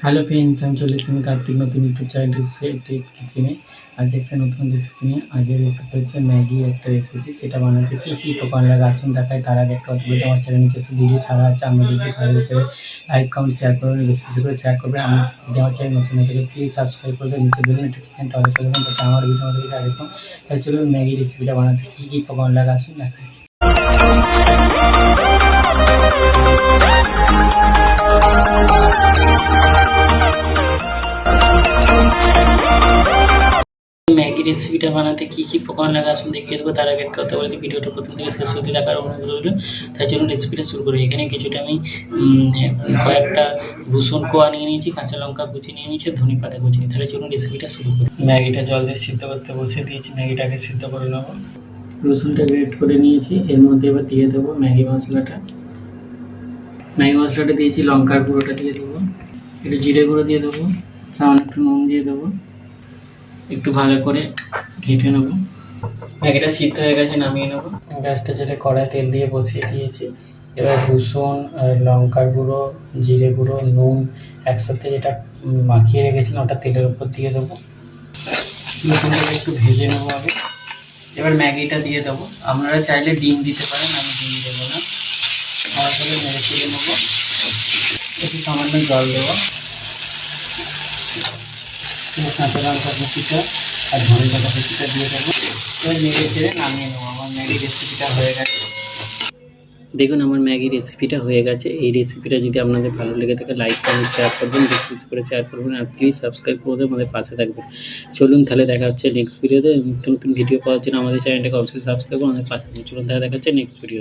Hello friends, আমি চলে এসেছি কার্তিক নতুন ইউটিউব চ্যানেল কিচেনে। আজ একটা নতুন রেসিপি নিয়ে। আজকের রেসিপি হচ্ছে ম্যাগি একটা রেসিপি। সেটা বানাতে কী কী উপকরণ লাগে আসুন দেখায়। তার আগে একটা কথা বলতে, আমার চ্যানেল নিচে এসে ভিডিও ছাড়া আছে, আমাদেরকে ভালো করে লাইক কমেন্ট শেয়ার করবেন, বেশি বেশি করে শেয়ার করবেন। আমি যদি আমার চ্যানেল নতুন হয়ে থাকে প্লিজ সাবস্ক্রাইব করবেন, নিচে বেল নোটিফিকেশনটা অল করে দেবেন, যাতে আমার ভিডিও আমাদেরকে আরেকম। তাই চলুন ম্যাগি রেসিপিটা বানাতে কী কী উপকরণ লাগে আসুন দেখায়। ম্যাগি রেসিপিটা বানাতে কী কী উপকরণ লাগে আসুন দেখিয়ে দেবো। তার আগে একটা কথা বলে দিই, ভিডিওটা প্রথম থেকে শেষ অবধি দেখার অনুরোধ রইল। তাই জন্য রেসিপিটা শুরু করি। এখানে কিছুটা আমি কয়েকটা রসুন কোয়া নিয়ে নিয়েছি, কাঁচা লঙ্কা কুচি নিয়ে নিয়েছি, ধনে পাতা কুচি নিয়ে। তাহলে চলুন রেসিপিটা শুরু করি। ম্যাগিটা জল দিয়ে সিদ্ধ করতে বসে দিয়েছি, ম্যাগিটাকে সিদ্ধ করে নেবো। রসুনটা গ্রেট করে নিয়েছি, এর মধ্যে এবার দিয়ে দেবো ম্যাগি মশলাটা। ম্যাগি মশলাটা দিয়েছি, লঙ্কার গুঁড়োটা দিয়ে দেবো, একটু জিরে গুঁড়ো দিয়ে দেবো, সামান্য একটু নুন দিয়ে দেবো, একটু ভালো করে ঘেঁটে নেবো। ম্যাগিটা সিদ্ধ হয়ে গেছে, নামিয়ে নেবো। গ্যাসটা জ্বেলে কড়াই তেল দিয়ে বসিয়ে দিয়েছি। এবার রসুন, লঙ্কার গুঁড়ো, জিরে গুঁড়ো, নুন একসাথে যেটা মাখিয়ে রেখেছিলাম ওটা তেলের উপর দিয়ে দেবো। রসুনটাকে একটু ভেজে নেবো আগে। এবার ম্যাগিটা দিয়ে দেবো। আপনারা চাইলে ডিম দিতে পারেন, আমি ডিম দেবো না। ভালো করে নেড়ে চেড়ে নেবো, একটু সামান্য জল দেবো। কাঁচা লঙ্কা কুচিটা আর ধনে পাতা কুচিটা দিয়ে দেবো। এবার নেড়ে চেড়ে নামিয়ে নেবো। আমার ম্যাগি রেসিপিটা হয়ে গেছে। দেখুন আমার ম্যাগি রেসিপিটা হয়ে গেছে। এই রেসিপিটা যদি আপনাদের ভালো লেগে থাকে লাইক কমেন্ট শেয়ার করবেন, বেশি করে শেয়ার করবেন, আর প্লিজ সাবস্ক্রাইব করে আমাদের পাশে থাকবেন। চলুন তাহলে দেখা হচ্ছে নেক্সট ভিডিওতে। নতুন নতুন ভিডিও পাওয়ার জন্য আমাদের চ্যানেলটাকে অবশ্যই সাবস্ক্রাইব করুন, আমাদের পাশে চলুন তাহলে দেখা হচ্ছে নেক্সট ভিডিও।